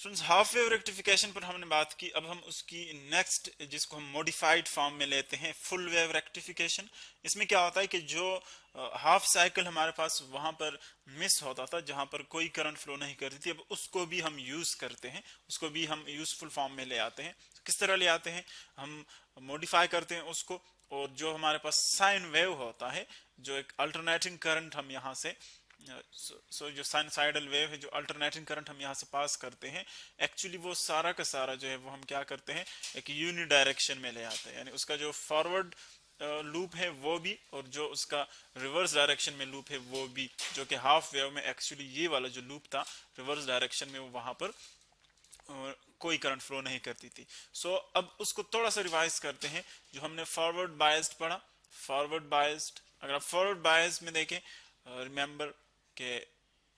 Students half wave rectification पर हमने बात की। अब हम उसकी नेक्स्ट जिसको हम मॉडिफाइड फॉर्म में लेते हैं फुल वेव रेक्टिफिकेशन। इसमें क्या होता है कि जो हाफ साइकिल हमारे पास वहां पर मिस होता था, जहां पर कोई करंट फ्लो नहीं करती थी, अब उसको भी हम यूज करते हैं, उसको भी हम यूजफुल फॉर्म में ले आते हैं। तो किस तरह ले आते हैं? हम मॉडिफाई करते हैं उसको, और जो हमारे पास साइन वेव होता है, जो एक अल्टरनेटिंग करंट हम यहाँ से जो साइनसाइडल वेव है, जो अल्टरनेटिंग करंट हम यहाँ से पास करते हैं, एक्चुअली वो सारा का सारा जो है वो हम क्या करते हैं, एक यूनि डायरेक्शन में ले आते हैं। यानी उसका जो फॉरवर्ड लूप है वो भी, और जो उसका रिवर्स डायरेक्शन में लूप है वो भी, जो कि हाफ वेव में एक्चुअली ये वाला जो लूप था रिवर्स डायरेक्शन में, वो वहां पर कोई करंट फ्लो नहीं करती थी। अब उसको थोड़ा सा रिवाइज करते हैं। जो हमने फॉरवर्ड बायस्ड पढ़ा, फॉरवर्ड बायस्ड, अगर आप फॉरवर्ड बायस्ड में देखें, रिमेंबर के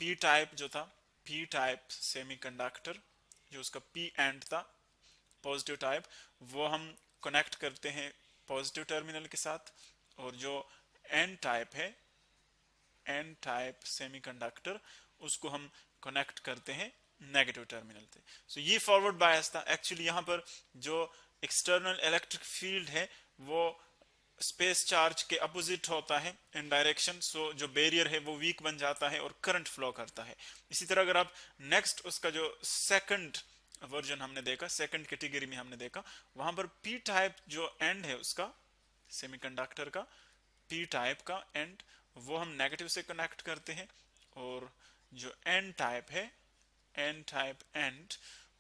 पी टाइप जो था, पी टाइप सेमीकंडक्टर, जो उसका पी एंड था पॉजिटिव टाइप, वो हम कनेक्ट करते हैं पॉजिटिव टर्मिनल के साथ, और जो एन टाइप है, एन टाइप सेमीकंडक्टर, उसको हम कनेक्ट करते हैं नेगेटिव टर्मिनल से। सो ये फॉरवर्ड बायस था। एक्चुअली यहाँ पर जो एक्सटर्नल इलेक्ट्रिक फील्ड है वो स्पेस चार्ज के अपोजिट होता है इन डायरेक्शन। सो जो बैरियर है वो वीक बन जाता है और करंट फ्लो करता है। इसी तरह अगर आप नेक्स्ट उसका जो सेकंड वर्जन हमने देखा, सेकंड कैटेगरी में हमने देखा, वहां पर पी टाइप जो एंड है उसका सेमीकंडक्टर का, पी टाइप का एंड, वो हम नेगेटिव से कनेक्ट करते हैं, और जो एन टाइप है, एन टाइप एंड,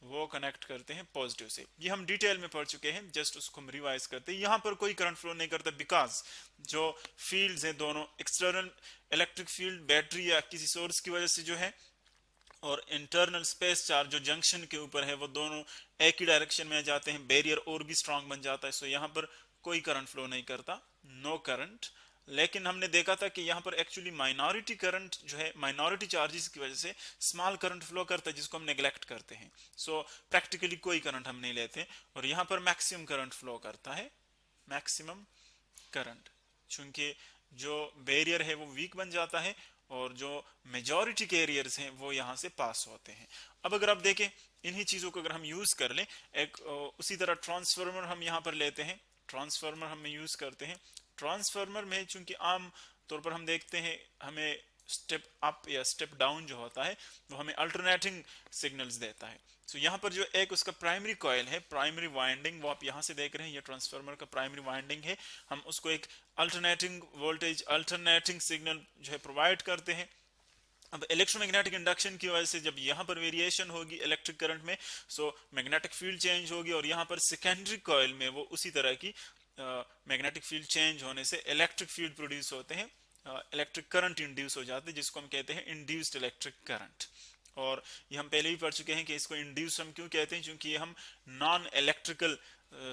वो कनेक्ट करते हैं पॉजिटिव से। ये हम डिटेल में पढ़ चुके हैं, जस्ट उसको हम रिवाइज करते हैं। यहाँ पर कोई करंट फ्लो नहीं करता, बिकॉज जो फील्ड्स हैं दोनों, एक्सटर्नल इलेक्ट्रिक फील्ड बैटरी या किसी सोर्स की वजह से जो है, और इंटरनल स्पेस चार्ज जो जंक्शन के ऊपर है, वो दोनों एक ही डायरेक्शन में जाते हैं, बैरियर और भी स्ट्रांग बन जाता है। सो यहाँ पर कोई करंट फ्लो नहीं करता, नो करंट। लेकिन हमने देखा था कि यहाँ पर एक्चुअली माइनॉरिटी करंट जो है, माइनॉरिटी चार्जेस की वजह से स्मॉल करंट फ्लो करता है, जिसको हम नेग्लेक्ट करते हैं। सो प्रैक्टिकली कोई करंट हम नहीं लेते, और यहाँ पर मैक्सिमम करंट फ्लो करता है, मैक्सिमम करंट, चूंकि जो बैरियर है वो वीक बन जाता है, और जो मेजॉरिटी कैरियर्स हैं वो यहाँ से पास होते हैं। अब अगर आप देखें इन्हीं चीजों को अगर हम यूज कर लें, एक उसी तरह ट्रांसफार्मर हम यहाँ पर लेते हैं, ट्रांसफार्मर हम यूज करते हैं। ट्रांसफार्मर में चूंकि आम तौर पर हम देखते हैं, हमें स्टेप अप या स्टेप डाउन जो होता है वो हमें अल्टरनेटिंग सिग्नल्स देता है। सो यहाँ पर जो एक उसका प्राइमरी कॉइल है, प्राइमरी वाइंडिंग, वो आप यहाँ से देख रहे हैं, ये ट्रांसफार्मर का प्राइमरी वाइंडिंग है। हम उसको एक अल्टरनेटिंग वोल्टेज, अल्टरनेटिंग सिग्नल जो है प्रोवाइड करते हैं। अब इलेक्ट्रोमैग्नेटिक इंडक्शन की वजह से जब यहाँ पर वेरिएशन होगी इलेक्ट्रिक करंट में, सो मैग्नेटिक फील्ड चेंज होगी, और यहाँ पर सेकेंडरी कॉइल में वो उसी तरह की मैग्नेटिक फील्ड चेंज होने से इलेक्ट्रिक फील्ड प्रोड्यूस होते हैं, इलेक्ट्रिक करंट इंड्यूस हो जाते हैं, जिसको हम कहते हैं इंड्यूस्ड इलेक्ट्रिक करंट। और ये हम पहले भी पढ़ चुके हैं कि इसको इंड्यूस हम क्यों कहते हैं, क्योंकि ये हम नॉन इलेक्ट्रिकल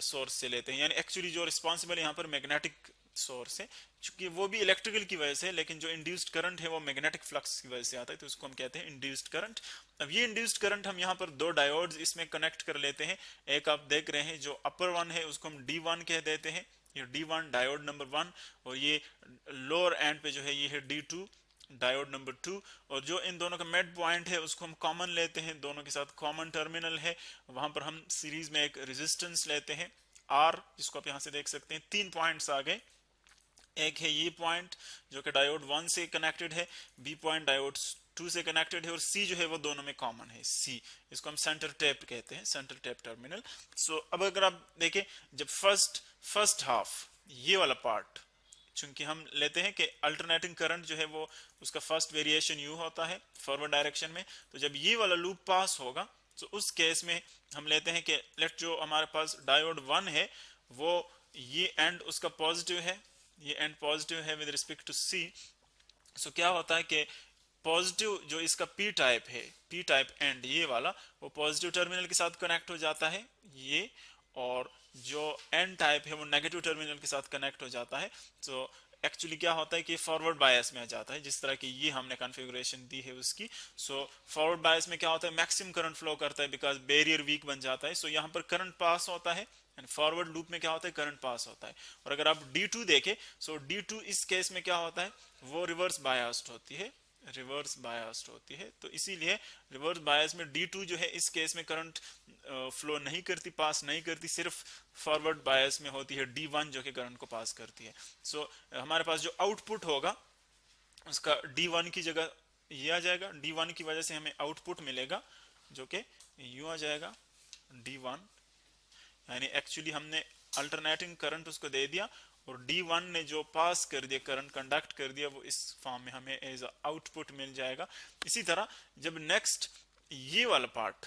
सोर्स से लेते हैं। यानी एक्चुअली जो रिस्पॉन्सिबल यहाँ पर मैग्नेटिक सोर्स है, क्योंकि वो भी इलेक्ट्रिकल की वजह से, लेकिन जो इंड्यूस्ड करंट है वो मैग्नेटिक फ्लक्स की वजह से आता है, तो उसको हम कहते हैं इंड्यूस्ड करंट। अब ये इंड्यूस्ड करंट हम यहाँ पर दो डायोड्स इसमें कनेक्ट कर लेते हैं। एक आप देख रहे हैं जो अपर वन है उसको हम D1 कह देते हैं, ये D1 डायोड नंबर 1, और ये लोअर एंड पे जो है ये है D2 डायोड नंबर 2। और जो इन दोनों का मिड पॉइंट है उसको हम कॉमन लेते हैं, दोनों के साथ कॉमन टर्मिनल है, वहां पर हम सीरीज में एक रेजिस्टेंस लेते हैं R, जिसको आप यहां से देख सकते हैं। 3 पॉइंट्स आ गए, एक है ये पॉइंट जो कि डायोड 1 से कनेक्टेड है, बी पॉइंट डायोड 2 से कनेक्टेड है, और सी जो है वो दोनों में कॉमन है, सी, इसको हम सेंटर टैप कहते हैं, सेंटर टैप टर्मिनल। सो अब अगर आप देखें, जब फर्स्ट हाफ ये वाला पार्ट, चूंकि हम लेते हैं कि अल्टरनेटिंग करंट जो है वो उसका फर्स्ट वेरिएशन यू होता है फॉरवर्ड डायरेक्शन में, तो जब ये वाला लूप पास होगा तो उस केस में हम लेते हैं कि लेट जो हमारे पास डायोड 1 है वो ये एंड उसका पॉजिटिव है, ये एंड पॉजिटिव है विद रिस्पेक्ट टू सी। सो क्या होता है कि पॉजिटिव जो इसका पी टाइप है, पी टाइप एंड ये वाला, वो पॉजिटिव टर्मिनल के साथ कनेक्ट हो जाता है ये, और जो एन टाइप है वो नेगेटिव टर्मिनल के साथ कनेक्ट हो जाता है। तो एक्चुअली क्या होता है कि फॉरवर्ड बायस में आ जाता है, जिस तरह की ये हमने कॉन्फ़िगरेशन दी है उसकी। सो फॉरवर्ड बायस में क्या होता है, मैक्सिमम करंट फ्लो करता है बिकॉज बैरियर वीक बन जाता है। सो यहाँ पर करंट पास होता है, एंड फॉरवर्ड लूप में क्या होता है, करंट पास होता है। और अगर आप D2 देखें, सो D2 इस केस में क्या होता है, वो रिवर्स बायस्ड होती है, रिवर्स बायस्ड होती है। तो इसीलिए रिवर्स बायस में D2 जो है इस केस में करंट फ्लो नहीं करती, पास नहीं करती, सिर्फ फॉरवर्ड बायस में होती है D1 जो कि करंट को पास करती है। सो हमारे पास जो आउटपुट होगा उसका D1 की जगह ये आ जाएगा, D1 की वजह से हमें आउटपुट मिलेगा जो कि यूं आ जाएगा D1, यानी एक्चुअली हमने अल्टरनेटिंग करंट उसको दे दिया और D1 ने जो पास कर दिया करंट, कंडक्ट कर दिया, वो इस फॉर्म में हमें एज आउटपुट मिल जाएगा। इसी तरह जब नेक्स्ट ये वाला पार्ट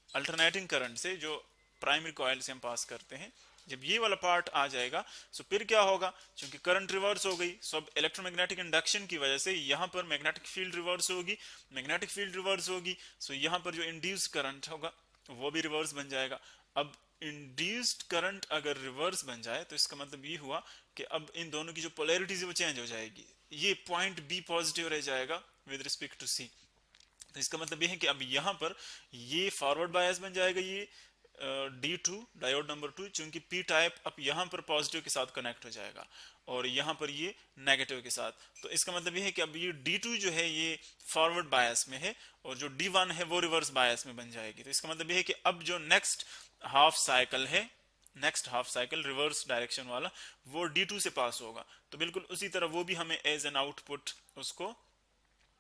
अल्टरनेटिंग करंट से जो प्राइमरी कॉइल से हम पास करते हैं, जब ये वाला पार्ट आ जाएगा तो फिर क्या होगा, क्योंकि करंट रिवर्स हो गई, सो अब इलेक्ट्रोमैग्नेटिक इंडक्शन की वजह से यहाँ पर मैग्नेटिक फील्ड रिवर्स होगी, मैग्नेटिक फील्ड रिवर्स होगी, सो यहाँ पर जो इंड्यूस्ड करंट होगा वो भी रिवर्स बन जाएगा। अब इंड्यूस्ड करंट अगर रिवर्स बन जाए तो इसका मतलब ये हुआ कि अब इन दोनों की जो पोलैरिटीज है वो चेंज हो जाएगी, ये पॉइंट बी पॉजिटिव रह जाएगा विद रिस्पेक्ट टू सी। तो इसका मतलब ये है कि अब यहाँ पर ये फॉरवर्ड बायस बन जाएगा, ये D2 डायोड नंबर 2, चूंकि P टाइप अब यहाँ पर पॉजिटिव के साथ कनेक्ट हो जाएगा और यहाँ पर ये नेगेटिव के साथ। तो इसका मतलब ये है कि अब ये D2 जो है ये फॉरवर्ड बायस में है और जो D1 है वो रिवर्स बायस में बन जाएगी। तो इसका मतलब ये है कि अब जो नेक्स्ट हाफ साइकिल है, next half cycle reverse direction वाला, वो D2 से पास होगा। तो बिल्कुल उसी तरह वो भी हमें एज एन आउटपुट उसको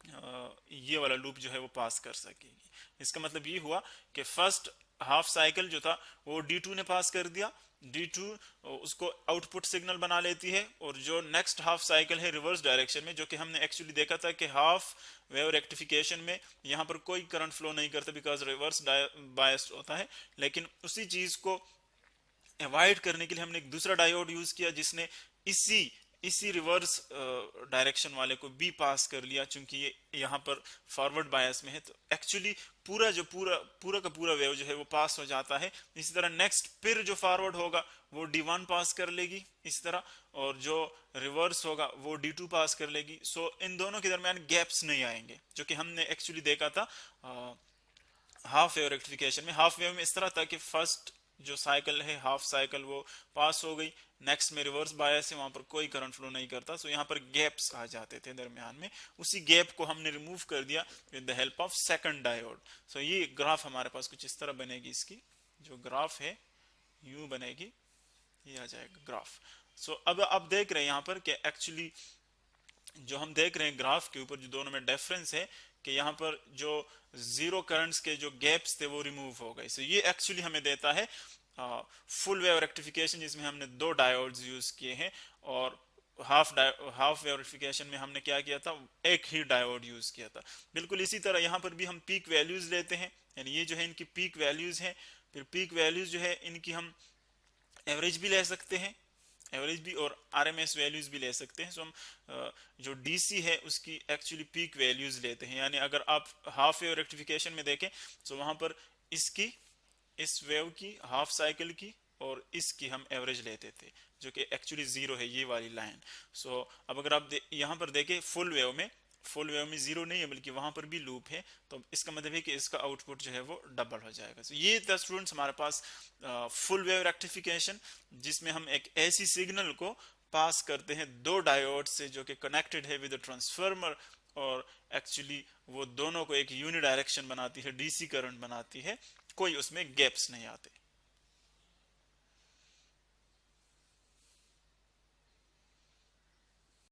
ये वाला लूप जो है वो पास कर सकेगी। इसका मतलब ये हुआ कि फर्स्ट हाफ साइकिल जो था वो D2 ने पास कर दिया, D2 उसको आउटपुट सिग्नल बना लेती है और जो नेक्स्ट हाफ साइकिल है रिवर्स डायरेक्शन में, जो कि हमने एक्चुअली देखा था कि हाफ वेव रेक्टिफिकेशन में यहाँ पर कोई करंट फ्लो नहीं करता बिकॉज रिवर्स बायस्ड होता है, लेकिन उसी चीज को अवॉइड करने के लिए हमने एक दूसरा डायोड यूज किया जिसने इसी रिवर्स डायरेक्शन वाले को भी पास कर लिया, चूंकि ये यहाँ पर फॉरवर्ड बायस में है। तो एक्चुअली पूरा का पूरा वेव जो है वो पास हो जाता है। इसी तरह नेक्स्ट फिर जो फॉरवर्ड होगा वो D1 पास कर लेगी इस तरह, और जो रिवर्स होगा वो D2 पास कर लेगी। सो इन दोनों के दरमियान गैप्स नहीं आएंगे, जो कि हमने एक्चुअली देखा था हाफ वेव रेक्टिफिकेशन में। हाफ वेव में इस तरह था कि फर्स्ट जो साइकिल है हाफ साइकिल वो पास हो गई, नेक्स्ट में रिवर्स बायस है, वहां पर कोई करंट फ्लो नहीं करता, सो यहाँ पर गैप्स आ जाते थे दरमियान में। उसी गैप को हमने रिमूव कर दिया with the help of second diode. So ये ग्राफ हमारे पास कुछ इस तरह बनेगी, इसकी जो ग्राफ है यूं बनेगी, ये आ जाएगा ग्राफ। सो अब आप देख रहे हैं यहाँ पर कि एक्चुअली जो हम देख रहे हैं ग्राफ के ऊपर जो दोनों में डिफरेंस है कि यहाँ पर जो जीरो करंट्स के जो गैप्स थे वो रिमूव हो गए। सो ये एक्चुअली हमें देता है फुल वेव रेक्टिफिकेशन, जिसमें हमने 2 डायोड्स यूज किए हैं, और हाफ वेव रेक्टिफिकेशन में हमने क्या किया था, एक ही डायोड यूज किया था। बिल्कुल इसी तरह यहाँ पर भी हम पीक वैल्यूज लेते हैं, यानी ये जो है इनकी पीक वैल्यूज हैं, फिर पीक वैल्यूज जो है इनकी हम एवरेज भी ले सकते हैं, एवरेज भी, और आरएमएस वैल्यूज भी ले सकते हैं। सो हम जो डीसी है उसकी एक्चुअली पीक वैल्यूज लेते हैं, यानी अगर आप हाफ वेव रेक्टिफिकेशन में देखें तो वहां पर इसकी, इस वेव की हाफ साइकिल की और इसकी हम एवरेज लेते थे, जो कि एक्चुअली 0 है, ये वाली लाइन। सो अब अगर आप यहाँ पर देखें फुल वेव में 0 नहीं है बल्कि वहां पर भी लूप है, तो इसका मतलब है कि इसका आउटपुट जो है वो डबल हो जाएगा। so ये था स्टूडेंट्स हमारे पास फुल वेव रेक्टिफिकेशन, जिसमें हम एक ऐसी सिग्नल को पास करते हैं 2 डायोड से जो कि कनेक्टेड है विद ट्रांसफार्मर, और एक्चुअली वो दोनों को एक यूनि डायरेक्शन बनाती है, डीसी करंट बनाती है, कोई उसमें गैप्स नहीं आते।